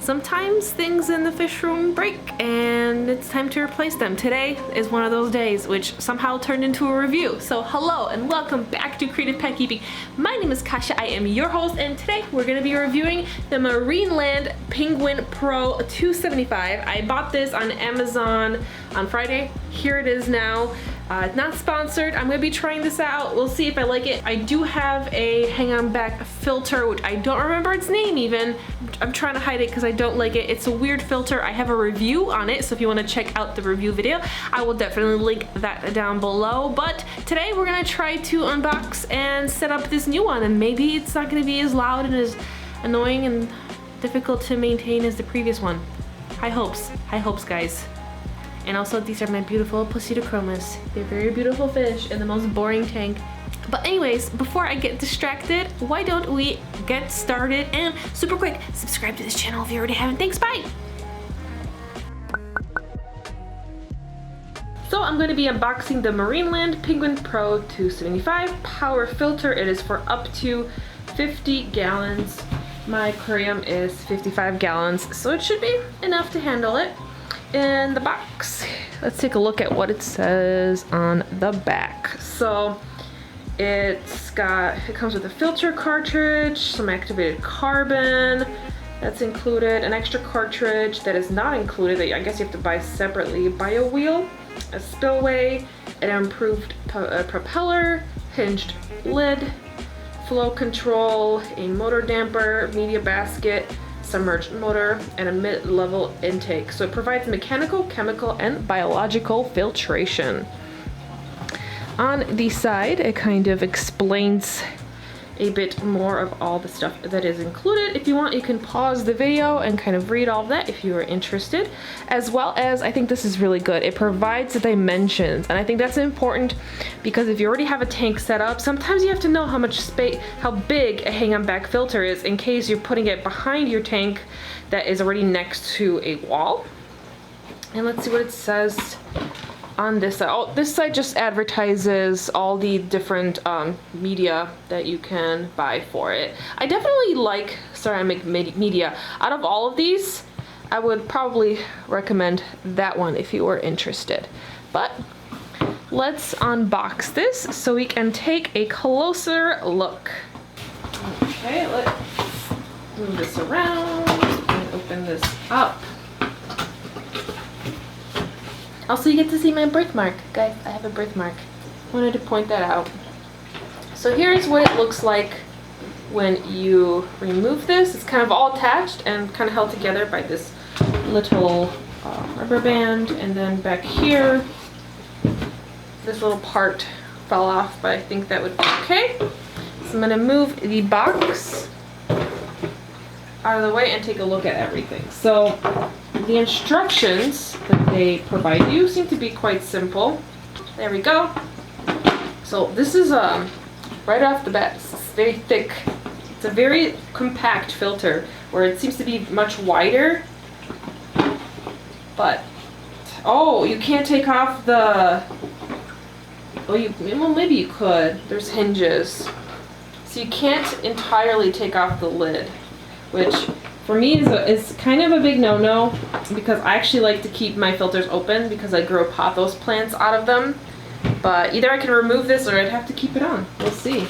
sometimes things in the fish room break and it's time to replace them. Today is one of those days, which somehow turned into a review. So hello and welcome back to Creative Pet Keeping. My name is Kasia, I am your host, and today we're gonna be reviewing the Marineland Penguin Pro 275. I bought this on Amazon on Friday. Here it is now. Not sponsored. I'm gonna be trying this out. We'll see if I like it. I do have a hang-on back filter, which I don't remember its name even. I'm trying to hide it because I don't like it. It's a weird filter. I have a review on it, so if you want to check out the review video, I will definitely link that down below. But today we're gonna try to unbox and set up this new one, and maybe it's not gonna be as loud and as annoying and difficult to maintain as the previous one. High hopes, guys. And also, these are my beautiful Placidochromas. They're very beautiful fish in the most boring tank. But anyways, before I get distracted, why don't we get started? And super quick, subscribe to this channel if you already haven't. Thanks, bye! So I'm going to be unboxing the Marineland Penguin Pro 275 power filter. It is for up to 50 gallons. My aquarium is 55 gallons, so it should be enough to handle it. In the box, let's take a look at what it says on the back. So it comes with a filter cartridge, some activated carbon that's included, an extra cartridge that is not included that I guess you have to buy separately, bio wheel, a spillway, an improved propeller, hinged lid, flow control, a motor damper, media basket, submerged motor, and a mid-level intake. So it provides mechanical, chemical, and biological filtration. On the side, it kind of explains a bit more of all the stuff that is included. If you want, you can pause the video and kind of read all of that if you are interested. As well as, I think this is really good, it provides the dimensions, and I think that's important because if you already have a tank set up, sometimes you have to know how much space, how big a hang-on back filter is in case you're putting it behind your tank that is already next to a wall. And let's see what it says on this side. Oh, this side just advertises all the different media that you can buy for it. I definitely like ceramic media. Out of all of these, I would probably recommend that one if you were interested. But let's unbox this so we can take a closer look. Okay, let's move this around and open this up. Also, you get to see my birthmark. Guys, I have a birthmark. Wanted to point that out. So here's what it looks like when you remove this. It's kind of all attached and kind of held together by this little rubber band. And then back here, this little part fell off, but I think that would be okay. So I'm gonna move the box out of the way and take a look at everything. So the instructions that they provide you seem to be quite simple. There we go. So this is right off the bat, it's very thick. It's a very compact filter where it seems to be much wider. But oh, you can't take off the, well maybe you could. There's hinges. So you can't entirely take off the lid, which for me is kind of a big no-no because I actually like to keep my filters open because I grow pothos plants out of them. But either I can remove this or I'd have to keep it on. We'll see.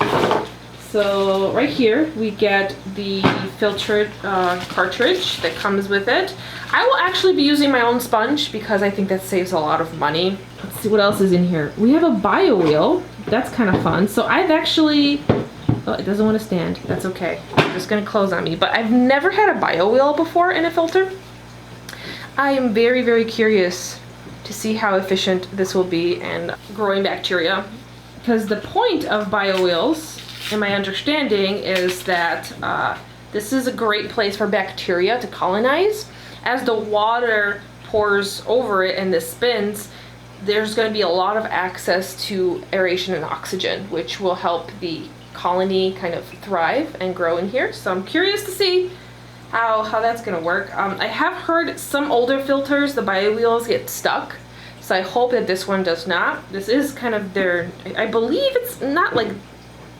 So right here we get the filtered cartridge that comes with it. I will actually be using my own sponge because I think that saves a lot of money. Let's see what else is in here. We have a bio wheel. That's kind of fun. So I've actually, oh, it doesn't want to stand. That's okay. It's just gonna close on me. But I've never had a bio wheel before in a filter. I am very, very curious to see how efficient this will be in growing bacteria. Because the point of bio wheels, in my understanding, is that this is a great place for bacteria to colonize. As the water pours over it and this spins, there's going to be a lot of access to aeration and oxygen, which will help the colony kind of thrive and grow in here. So I'm curious to see how that's going to work. I have heard some older filters, the bio wheels get stuck. So I hope that this one does not. This is kind of their, I believe it's not like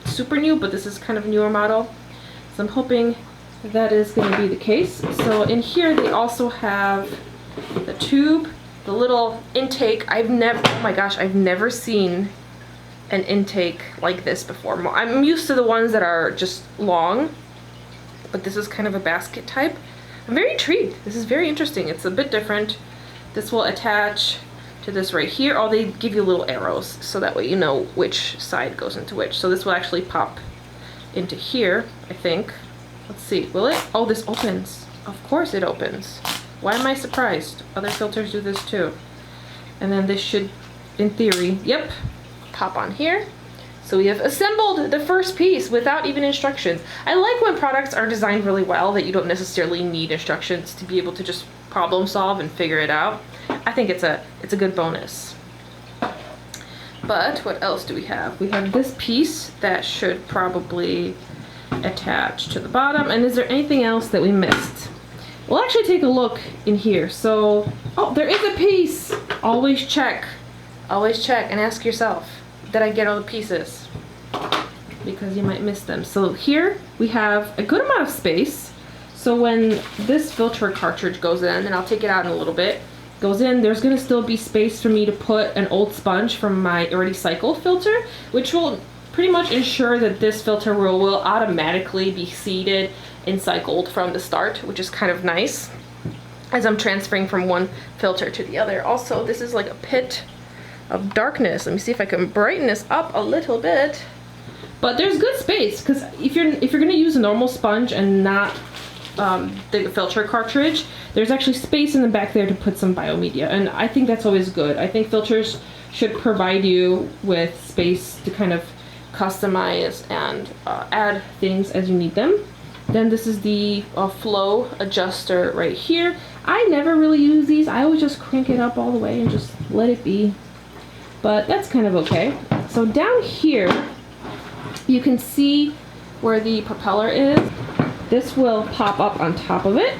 super new, but this is kind of a newer model. So I'm hoping that is going to be the case. So in here they also have the tube, the little intake. Oh my gosh, I've never seen an intake like this before. I'm used to the ones that are just long, but this is kind of a basket type. I'm very intrigued. This is very interesting. It's a bit different. This will attach to this right here. Oh, they give you little arrows so that way you know which side goes into which. So this will actually pop into here, I think. Let's see, will it? Oh, this opens. Of course it opens. Why am I surprised? Other filters do this too. And then this should, in theory, yep, pop on here. So we have assembled the first piece without even instructions. I like when products are designed really well that you don't necessarily need instructions to be able to just problem solve and figure it out. I think it's a good bonus. But what else do we have? We have this piece that should probably attach to the bottom. And is there anything else that we missed? We'll actually take a look in here. So, oh, there is a piece. Always check and ask yourself, did I get all the pieces? Because you might miss them. So here we have a good amount of space. So when this filter cartridge goes in, and I'll take it out in a little bit, goes in, there's gonna still be space for me to put an old sponge from my already cycled filter, which will pretty much ensure that this filter will automatically be seeded and cycled from the start, which is kind of nice as I'm transferring from one filter to the other. Also, this is like a pit of darkness. Let me see if I can brighten this up a little bit. But there's good space, because if you're gonna use a normal sponge and not the filter cartridge, there's actually space in the back there to put some biomedia, and I think that's always good. I think filters should provide you with space to kind of customize and add things as you need them. Then this is the flow adjuster right here. I never really use these. I always just crank it up all the way and just let it be. But that's kind of okay. So down here, you can see where the propeller is. This will pop up on top of it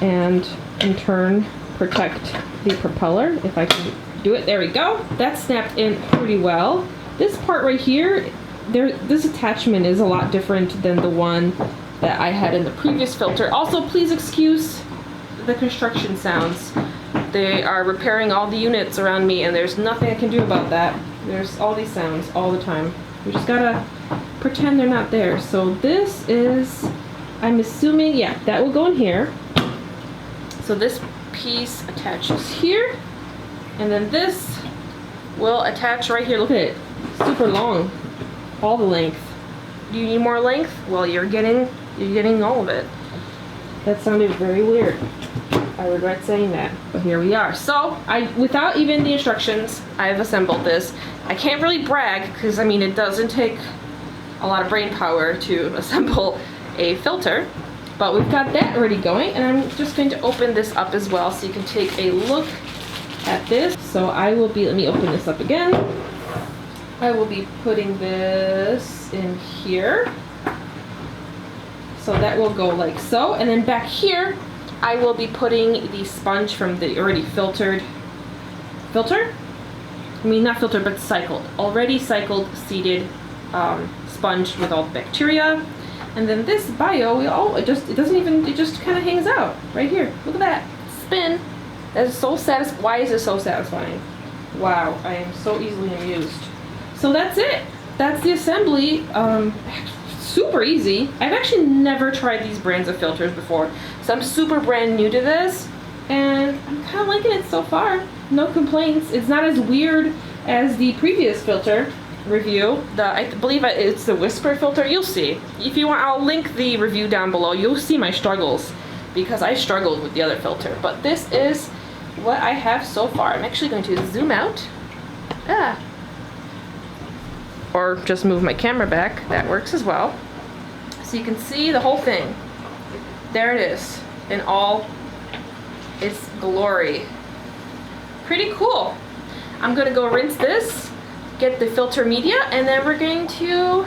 and in turn protect the propeller. If I can do it, there we go. That's snapped in pretty well. This part right here, this attachment is a lot different than the one that I had in the previous filter. Also, please excuse the construction sounds. They are repairing all the units around me and there's nothing I can do about that. There's all these sounds all the time. We just gotta pretend they're not there. So this is, I'm assuming, yeah, that will go in here. So this piece attaches here, and then this will attach right here. Look at it, super long, all the length. Do you need more length? Well, you're getting all of it. That sounded very weird. I regret saying that, but here we are. So without even the instructions, I've assembled this. I can't really brag because I mean it doesn't take a lot of brain power to assemble a filter, but we've got that already going, and I'm just going to open this up as well so you can take a look at this. So let me open this up again. I will be putting this in here. So that will go like so, and then back here I will be putting the sponge from the already filtered filter. I mean, not filtered, but cycled. Already cycled, seeded sponge with all the bacteria. And then this bio, it just kind of hangs out right here. Look at that. Spin. That is so satisfying. Why is it so satisfying? Wow, I am so easily amused. So that's it. That's the assembly. Super easy. I've actually never tried these brands of filters before, so I'm super brand new to this, and I'm kind of liking it so far. No complaints. It's not as weird as the previous filter review. I believe it's the Whisper filter. You'll see. If you want, I'll link the review down below. You'll see my struggles, because I struggled with the other filter. But this is what I have so far. I'm actually going to zoom out. Or just move my camera back. That works as well. So you can see the whole thing. There it is in all its glory. Pretty cool. I'm gonna go rinse this, get the filter media, and then we're going to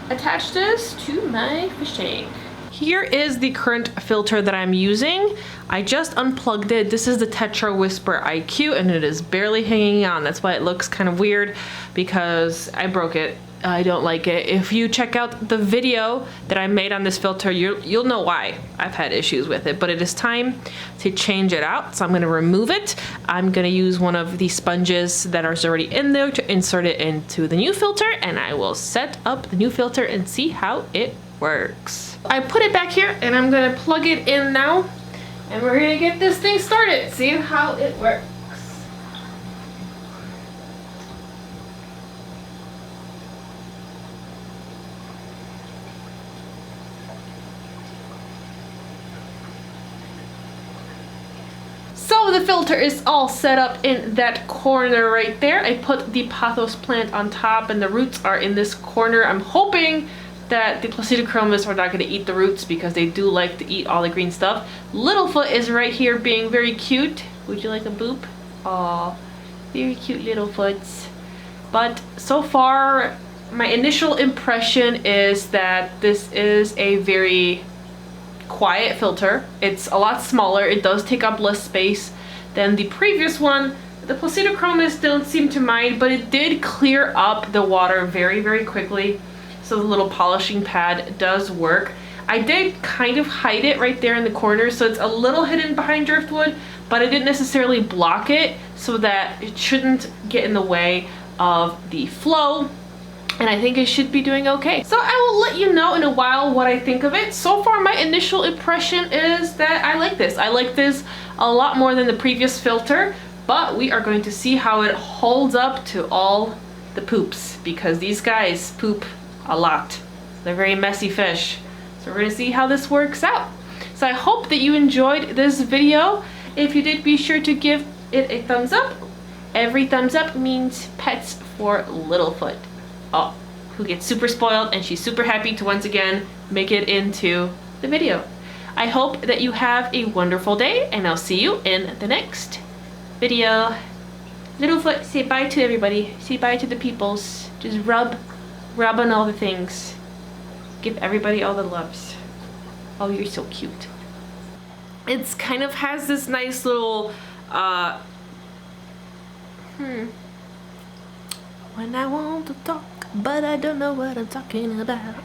attach this to my fish tank. Here is the current filter that I'm using. I just unplugged it. This is the Tetra Whisper IQ, and it is barely hanging on. That's why it looks kind of weird, because I broke it I don't like it. If you check out the video that I made on this filter, you'll know why I've had issues with it, but it is time to change it out. So I'm gonna remove it. I'm gonna use one of the sponges that are already in there to insert it into the new filter, and I will set up the new filter and see how it works. I put it back here and I'm gonna plug it in now, and we're gonna get this thing started, see how it works. So the filter is all set up in that corner right there. I put the pothos plant on top and the roots are in this corner. I'm hoping that the Placidochromis are not going to eat the roots because they do like to eat all the green stuff. Littlefoot is right here being very cute. Would you like a boop? Aw, very cute Littlefoots. But so far, my initial impression is that this is a very quiet filter. It's a lot smaller. It does take up less space than the previous one. The Placidochromis don't seem to mind, but it did clear up the water very, very quickly. So the little polishing pad does work. I did kind of hide it right there in the corner, so it's a little hidden behind driftwood, but I didn't necessarily block it so that it shouldn't get in the way of the flow. And I think it should be doing okay. So I will let you know in a while what I think of it. So far, my initial impression is that I like this. I like this a lot more than the previous filter, but we are going to see how it holds up to all the poops, because these guys poop a lot. They're very messy fish. So we're gonna see how this works out. So I hope that you enjoyed this video. If you did, be sure to give it a thumbs up. Every thumbs up means pets for Littlefoot. Oh, who gets super spoiled, and she's super happy to once again make it into the video. I hope that you have a wonderful day, and I'll see you in the next video. Littlefoot, say bye to everybody. Say bye to the peoples. Just rub on all the things. Give everybody all the loves. Oh, you're so cute. It's kind of has this nice little when I want to talk, but I don't know what I'm talking about.